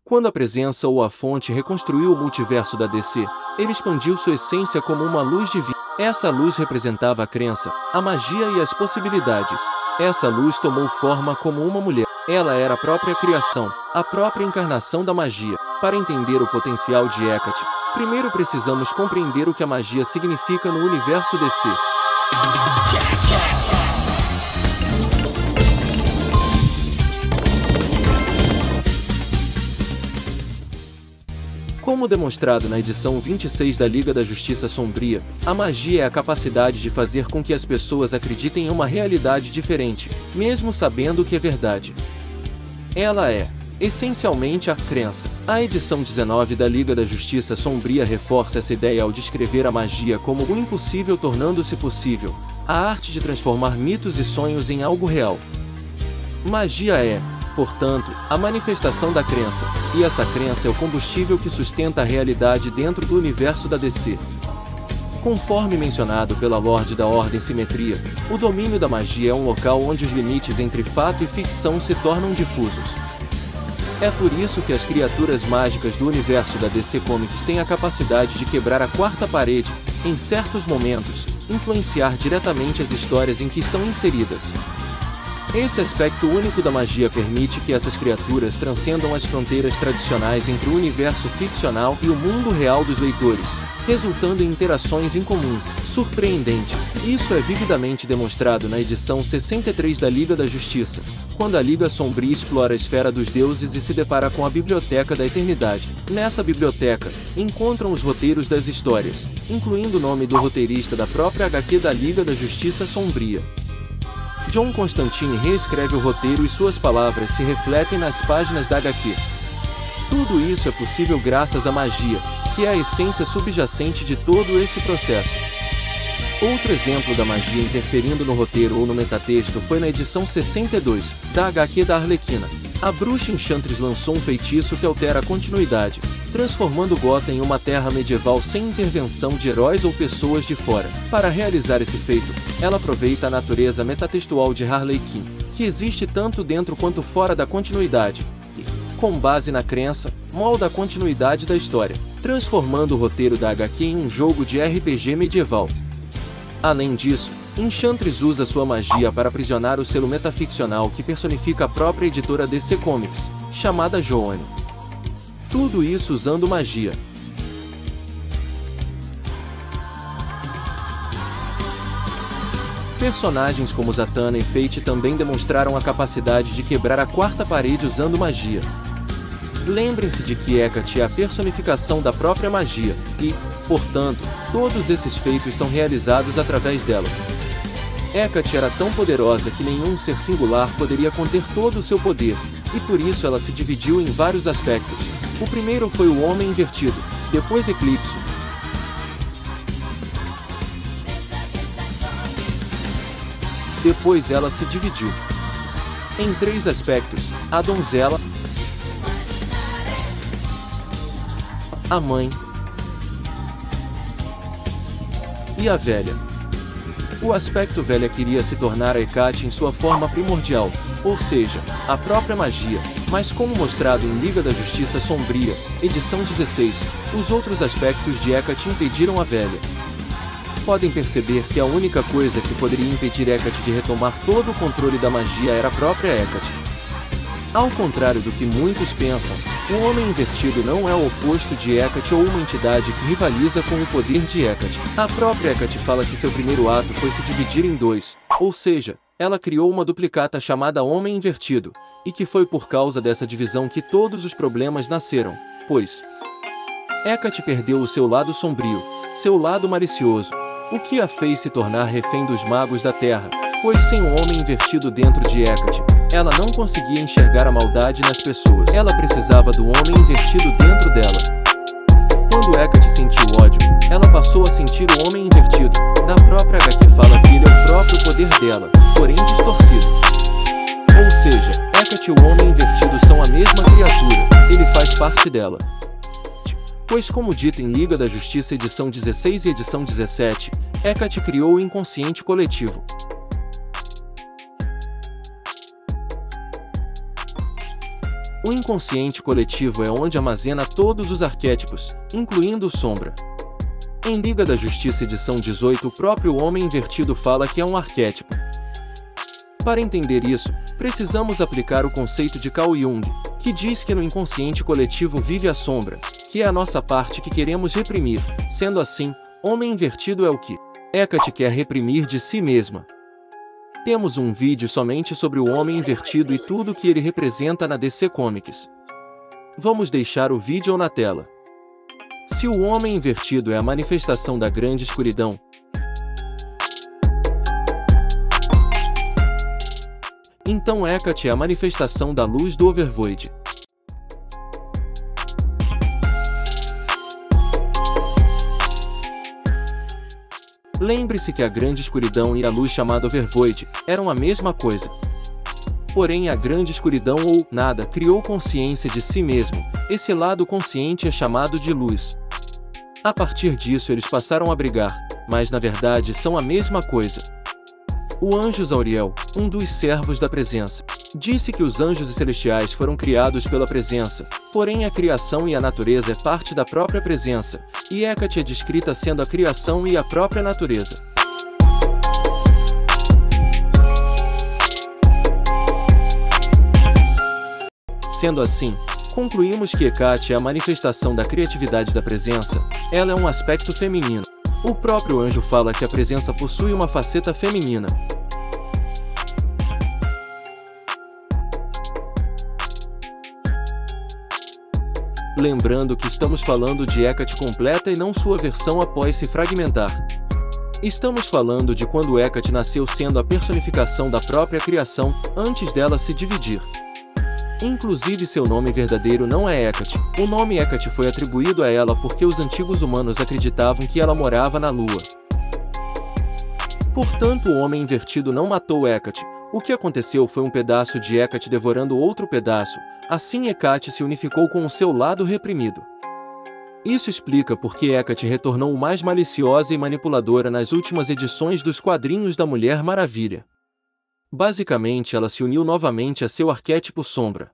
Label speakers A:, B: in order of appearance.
A: Quando a presença ou a fonte reconstruiu o multiverso da DC, ele expandiu sua essência como uma luz divina. Essa luz representava a crença, a magia e as possibilidades. Essa luz tomou forma como uma mulher. Ela era a própria criação, a própria encarnação da magia. Para entender o potencial de Hecate, primeiro precisamos compreender o que a magia significa no universo DC. Como demonstrado na edição 26 da Liga da Justiça Sombria, a magia é a capacidade de fazer com que as pessoas acreditem em uma realidade diferente, mesmo sabendo que é verdade. Ela é, essencialmente, a crença. A edição 19 da Liga da Justiça Sombria reforça essa ideia ao descrever a magia como o impossível tornando-se possível, a arte de transformar mitos e sonhos em algo real. Magia é, portanto, a manifestação da crença, e essa crença é o combustível que sustenta a realidade dentro do universo da DC. Conforme mencionado pela Lorde da Ordem Simetria, o domínio da magia é um local onde os limites entre fato e ficção se tornam difusos. É por isso que as criaturas mágicas do universo da DC Comics têm a capacidade de quebrar a quarta parede, em certos momentos, influenciar diretamente as histórias em que estão inseridas. Esse aspecto único da magia permite que essas criaturas transcendam as fronteiras tradicionais entre o universo ficcional e o mundo real dos leitores, resultando em interações incomuns, surpreendentes. Isso é vividamente demonstrado na edição 63 da Liga da Justiça, quando a Liga Sombria explora a esfera dos deuses e se depara com a Biblioteca da Eternidade. Nessa biblioteca, encontram os roteiros das histórias, incluindo o nome do roteirista da própria HQ da Liga da Justiça Sombria. John Constantine reescreve o roteiro e suas palavras se refletem nas páginas da HQ. Tudo isso é possível graças à magia, que é a essência subjacente de todo esse processo. Outro exemplo da magia interferindo no roteiro ou no metatexto foi na edição 62, da HQ da Arlequina. A bruxa Enchantress lançou um feitiço que altera a continuidade, transformando Gotham em uma terra medieval sem intervenção de heróis ou pessoas de fora. Para realizar esse feito, ela aproveita a natureza metatextual de Harley Quinn, que existe tanto dentro quanto fora da continuidade, e, com base na crença, molda a continuidade da história, transformando o roteiro da HQ em um jogo de RPG medieval. Além disso, Enchantress usa sua magia para aprisionar o selo metaficcional que personifica a própria editora DC Comics, chamada Joanne. Tudo isso usando magia. Personagens como Zatanna e Fate também demonstraram a capacidade de quebrar a quarta parede usando magia. Lembrem-se de que Hecate é a personificação da própria magia, e, portanto, todos esses feitos são realizados através dela. Hecate era tão poderosa que nenhum ser singular poderia conter todo o seu poder, e por isso ela se dividiu em vários aspectos. O primeiro foi o Homem Invertido, depois Eclipso. Depois ela se dividiu em 3 aspectos: a donzela, a mãe e a velha. O aspecto velha queria se tornar a Hecate em sua forma primordial, ou seja, a própria magia, mas como mostrado em Liga da Justiça Sombria, edição 16, os outros aspectos de Hecate impediram a velha. Podem perceber que a única coisa que poderia impedir Hecate de retomar todo o controle da magia era a própria Hecate. Ao contrário do que muitos pensam, o Homem Invertido não é o oposto de Hecate ou uma entidade que rivaliza com o poder de Hecate. A própria Hecate fala que seu primeiro ato foi se dividir em 2, ou seja, ela criou uma duplicata chamada Homem Invertido, e que foi por causa dessa divisão que todos os problemas nasceram, pois Hecate perdeu o seu lado sombrio, seu lado malicioso, o que a fez se tornar refém dos magos da Terra, pois sem o Homem Invertido dentro de Hecate, ela não conseguia enxergar a maldade nas pessoas. Ela precisava do Homem Invertido dentro dela. Quando Hecate sentiu ódio, ela passou a sentir o Homem Invertido. Na própria HQ fala que ele é o próprio poder dela, porém distorcido. Ou seja, Hecate e o Homem Invertido são a mesma criatura, ele faz parte dela. Pois como dito em Liga da Justiça edição 16 e edição 17, Hecate criou o inconsciente coletivo. O inconsciente coletivo é onde armazena todos os arquétipos, incluindo o Sombra. Em Liga da Justiça edição 18, o próprio Homem Invertido fala que é um arquétipo. Para entender isso, precisamos aplicar o conceito de Carl Jung, que diz que no inconsciente coletivo vive a sombra, que é a nossa parte que queremos reprimir. Sendo assim, Homem Invertido é o que Hecate quer reprimir de si mesma. Temos um vídeo somente sobre o Homem Invertido e tudo o que ele representa na DC Comics. Vamos deixar o vídeo na tela. Se o Homem Invertido é a manifestação da grande escuridão, então Hecate é a manifestação da luz do Overvoid. Lembre-se que a grande escuridão e a luz chamada Overvoid eram a mesma coisa. Porém, a grande escuridão ou nada criou consciência de si mesmo. Esse lado consciente é chamado de luz. A partir disso eles passaram a brigar, mas na verdade são a mesma coisa. O anjo Zauriel, um dos servos da presença, disse que os anjos celestiais foram criados pela presença, porém a criação e a natureza é parte da própria presença, e Hecate é descrita sendo a criação e a própria natureza. Sendo assim, concluímos que Hecate é a manifestação da criatividade da presença. Ela é um aspecto feminino. O próprio anjo fala que a presença possui uma faceta feminina. Lembrando que estamos falando de Hecate completa e não sua versão após se fragmentar. Estamos falando de quando Hecate nasceu sendo a personificação da própria criação, antes dela se dividir. Inclusive seu nome verdadeiro não é Hecate. O nome Hecate foi atribuído a ela porque os antigos humanos acreditavam que ela morava na Lua. Portanto, o Homem Invertido não matou Hecate. O que aconteceu foi um pedaço de Hecate devorando outro pedaço. Assim Hecate se unificou com o seu lado reprimido. Isso explica por que Hecate retornou mais maliciosa e manipuladora nas últimas edições dos quadrinhos da Mulher Maravilha. Basicamente, ela se uniu novamente a seu arquétipo Sombra.